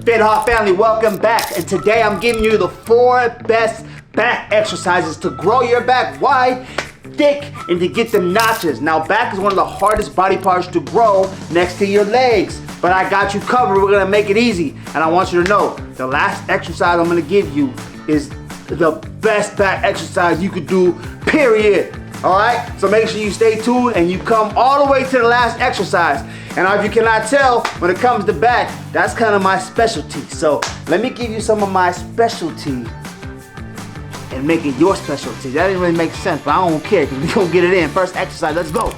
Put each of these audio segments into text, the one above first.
FithawkTV family, welcome back. And today I'm giving you the 4 best back exercises to grow your back wide, thick, and to get them notches. Now, back is one of the hardest body parts to grow next to your legs, but I got you covered. We're gonna make it easy. And I want you to know, the last exercise I'm gonna give you is the best back exercise you could do, period. All right, so make sure you stay tuned and you come all the way to the last exercise. And if you cannot tell, when it comes to back, that's kind of my specialty. So let me give you some of my specialty and make it your specialty. That didn't really make sense, but I don't care because we're gonna get it in. First exercise, let's go.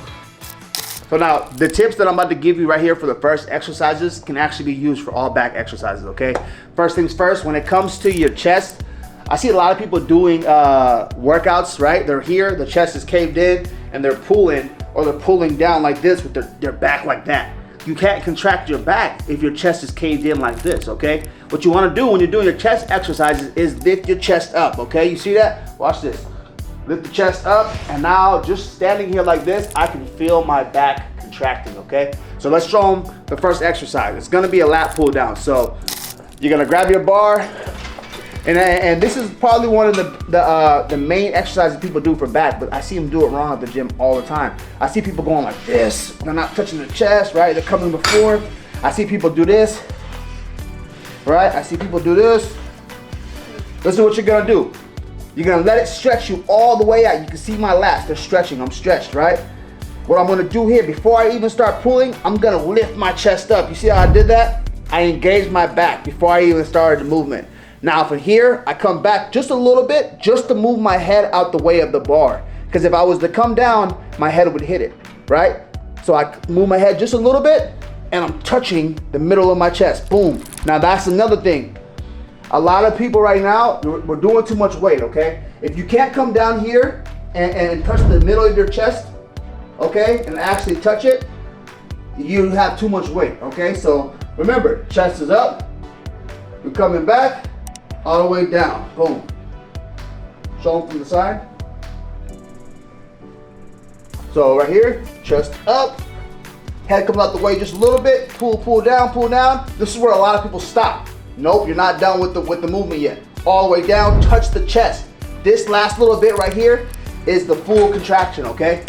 So now, the tips that I'm about to give you right here for the first exercises can actually be used for all back exercises, okay? First things first, when it comes to your chest, I see a lot of people doing workouts, right? They're here, the chest is caved in, and they're pulling, or they're pulling down like this with their back like that. You can't contract your back if your chest is caved in like this, okay? What you wanna do when you're doing your chest exercises is lift your chest up, okay? You see that? Watch this. Lift the chest up, and now just standing here like this, I can feel my back contracting, okay? So let's show them the first exercise. It's gonna be a lat pull down. So you're gonna grab your bar, and this is probably one of the main exercises people do for back, but I see them do it wrong at the gym all the time. I see people going like this, they're not touching the chest, right? They're coming before. I see people do this, right? I see people do this. This is what you're gonna do. You're gonna let it stretch you all the way out. You can see my lats, they're stretching, I'm stretched, right? What I'm gonna do here, before I even start pulling, I'm gonna lift my chest up. You see how I did that? I engaged my back before I even started the movement. Now from here, I come back just a little bit, just to move my head out the way of the bar. Because if I was to come down, my head would hit it, right? So I move my head just a little bit, and I'm touching the middle of my chest, boom. Now that's another thing. A lot of people right now, we're doing too much weight, okay? If you can't come down here and touch the middle of your chest, okay, and actually touch it, you have too much weight, okay? So remember, chest is up, you're coming back, all the way down, boom. Show them from the side. So right here, chest up, head comes out the way just a little bit, pull down, pull down. This is where a lot of people stop. Nope, you're not done with the movement yet. All the way down, touch the chest. This last little bit right here is the full contraction, okay?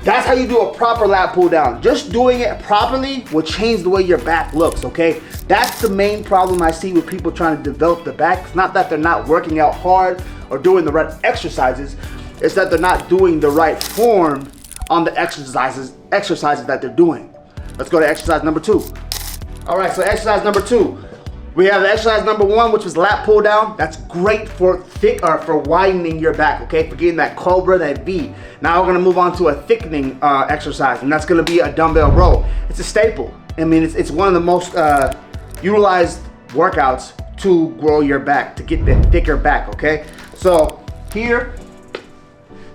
That's how you do a proper lat pull down. Just doing it properly will change the way your back looks, okay? That's the main problem I see with people trying to develop the back. It's not that they're not working out hard or doing the right exercises. It's that they're not doing the right form on the exercises that they're doing. Let's go to exercise number 2. All right, so exercise number 2. We have exercise number 1, which was lat pull down. That's great for for widening your back, okay? For getting that cobra, that V. Now we're gonna move on to a thickening exercise, and that's gonna be a dumbbell row. It's a staple. I mean, it's one of the most utilized workouts to grow your back, to get the thicker back, okay? So here,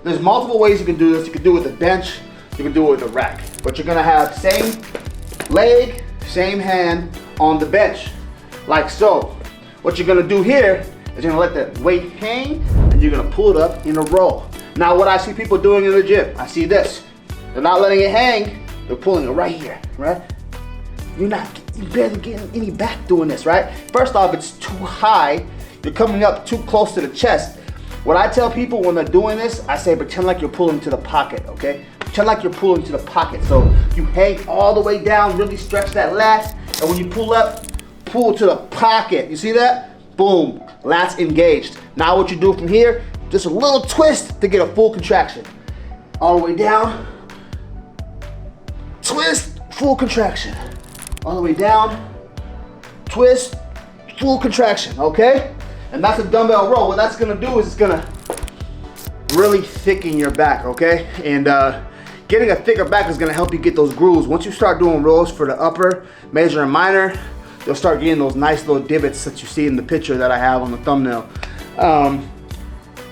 there's multiple ways you can do this. You can do it with a bench, you can do it with a rack, but you're gonna have same leg, same hand on the bench. Like so. What you're gonna do here is you're gonna let that weight hang, and you're gonna pull it up in a row. Now what I see people doing in the gym, I see this. They're not letting it hang, they're pulling it right here, right? You're barely getting any back doing this, right? First off, it's too high. You're coming up too close to the chest. What I tell people when they're doing this, I say pretend like you're pulling to the pocket, okay? Pretend like you're pulling to the pocket. So you hang all the way down, really stretch that lat, and when you pull up, pull to the pocket. You see that? Boom, lats engaged. Now what you do from here, just a little twist to get a full contraction. All the way down, twist, full contraction. All the way down, twist, full contraction, okay? And that's a dumbbell row. What that's gonna do is it's gonna really thicken your back, okay? And getting a thicker back is gonna help you get those grooves. Once you start doing rows for the upper, major, and minor, you'll start getting those nice little divots that you see in the picture that I have on the thumbnail.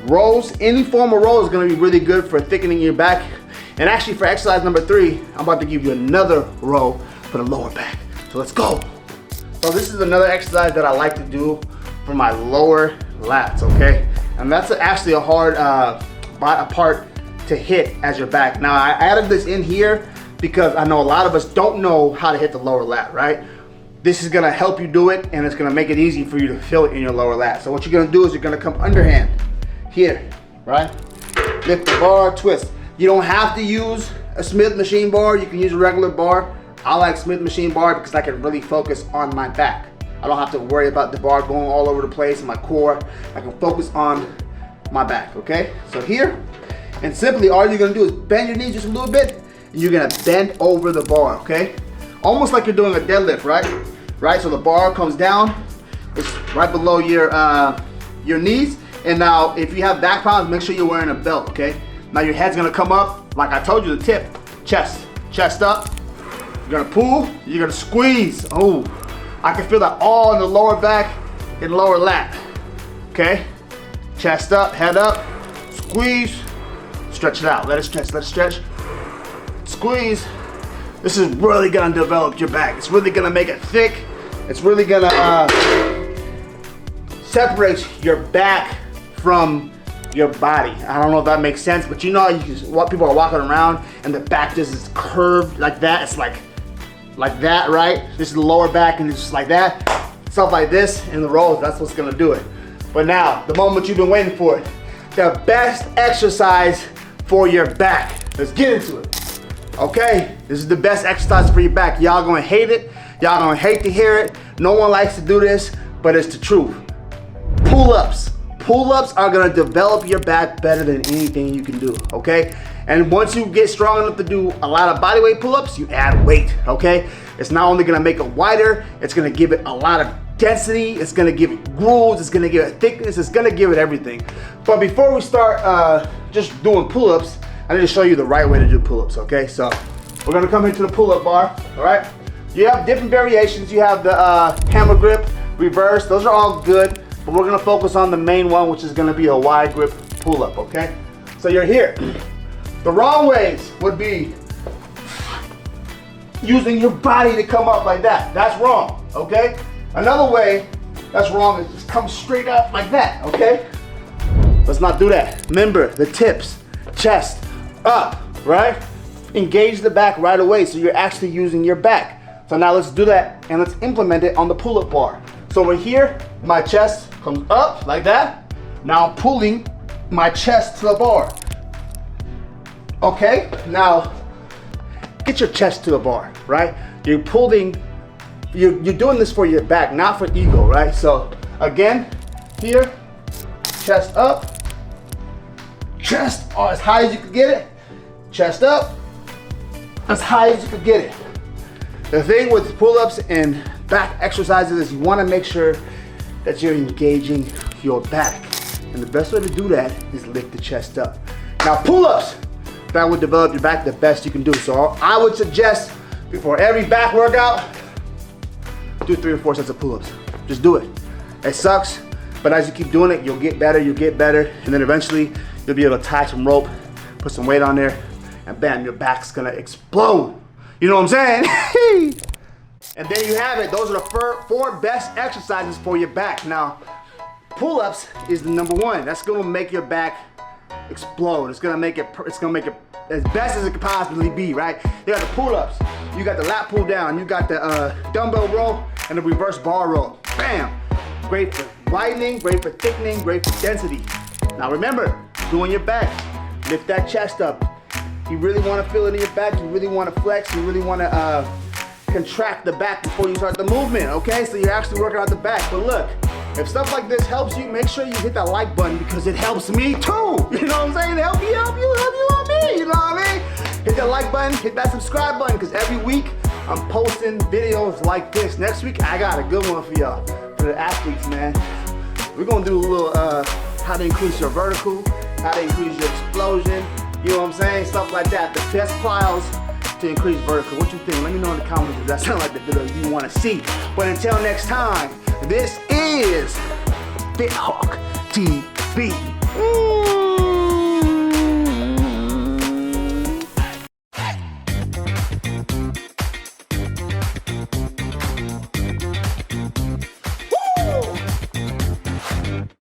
Rows, any form of row is gonna be really good for thickening your back. And actually for exercise number 3, I'm about to give you another row for the lower back. So let's go. So this is another exercise that I like to do for my lower lats, okay? And that's actually a hard part to hit as your back. Now I added this in here because I know a lot of us don't know how to hit the lower lat, right? this is gonna help you do it, and it's gonna make it easy for you to feel it in your lower lat. So what you're gonna do is you're gonna come underhand here, right? Lift the bar, twist. You don't have to use a Smith machine bar. You can use a regular bar. I like Smith machine bar because I can really focus on my back. I don't have to worry about the bar going all over the place in my core. I can focus on my back, okay? So here, and simply all you're gonna do is bend your knees just a little bit, and you're gonna bend over the bar, okay? Almost like you're doing a deadlift, right? Right, so the bar comes down, it's right below your knees. And now, if you have back problems, make sure you're wearing a belt, okay? Now your head's gonna come up, like I told you, the tip, chest up. You're gonna pull, you're gonna squeeze. Oh, I can feel that all in the lower back and lower lat, okay? Chest up, head up, squeeze, stretch it out. Let it stretch, squeeze. This is really gonna develop your back. It's really gonna make it thick. It's really gonna separate your back from your body. I don't know if that makes sense, but you know, what people are walking around and the back just is curved like that. It's like that, right? This is the lower back and it's just like that. Stuff like this in the rows, that's what's gonna do it. But now, the moment you've been waiting for it, the best exercise for your back. Let's get into it. Okay, this is the best exercise for your back. Y'all gonna hate it. Y'all gonna hate to hear it. No one likes to do this, but it's the truth. Pull-ups. Pull-ups are gonna develop your back better than anything you can do, okay? And once you get strong enough to do a lot of bodyweight pull-ups, you add weight, okay? It's not only gonna make it wider, it's gonna give it a lot of density, it's gonna give it grooves, it's gonna give it thickness, it's gonna give it everything. But before we start just doing pull-ups, I need to show you the right way to do pull-ups, okay? So we're gonna come into the pull-up bar, all right? You have different variations. You have the hammer grip, reverse, those are all good, but we're gonna focus on the main one, which is gonna be a wide grip pull-up, okay? So you're here. The wrong ways would be using your body to come up like that. That's wrong, okay? Another way that's wrong is just come straight up like that, okay? Let's not do that. Remember, the tips, chest, up, right? Engage the back right away so you're actually using your back. So now let's do that and let's implement it on the pull-up bar. So over here, my chest comes up like that. Now I'm pulling my chest to the bar. Okay, now get your chest to the bar, right? You're doing this for your back, not for ego, right? So again, here, chest up, chest as high as you can get it, chest up, as high as you can get it. The thing with pull-ups and back exercises is you want to make sure that you're engaging your back. And the best way to do that is lift the chest up. Now pull-ups, that would develop your back the best you can do. So I would suggest before every back workout, do 3 or 4 sets of pull-ups. Just do it. It sucks, but as you keep doing it, you'll get better, and then eventually you'll be able to tie some rope, put some weight on there, and bam, your back's gonna explode. You know what I'm saying? And there you have it. Those are the 4 best exercises for your back. Now, pull-ups is the number 1. That's gonna make your back explode. It's gonna make it as best as it could possibly be, right? You got the pull-ups, you got the lat pull down, you got the dumbbell row, and the reverse bar row. Bam! Great for widening, great for thickening, great for density. Now remember, doing your back, lift that chest up. You really want to feel it in your back, you really want to flex, you really want to contract the back before you start the movement, okay? So you're actually working out the back. But look, if stuff like this helps you, make sure you hit that like button because it helps me too. You know what I'm saying? Help you on me, you know what I mean? Hit that like button, hit that subscribe button because every week I'm posting videos like this. Next week, I got a good one for y'all, for the athletes, man. We're gonna do a little how to increase your vertical, how to increase your explosion, you know what I'm saying? Stuff like that. The best plyos to increase vertical. What you think? Let me know in the comments if that sounds like the video you want to see. But until next time, this is FithawkTV.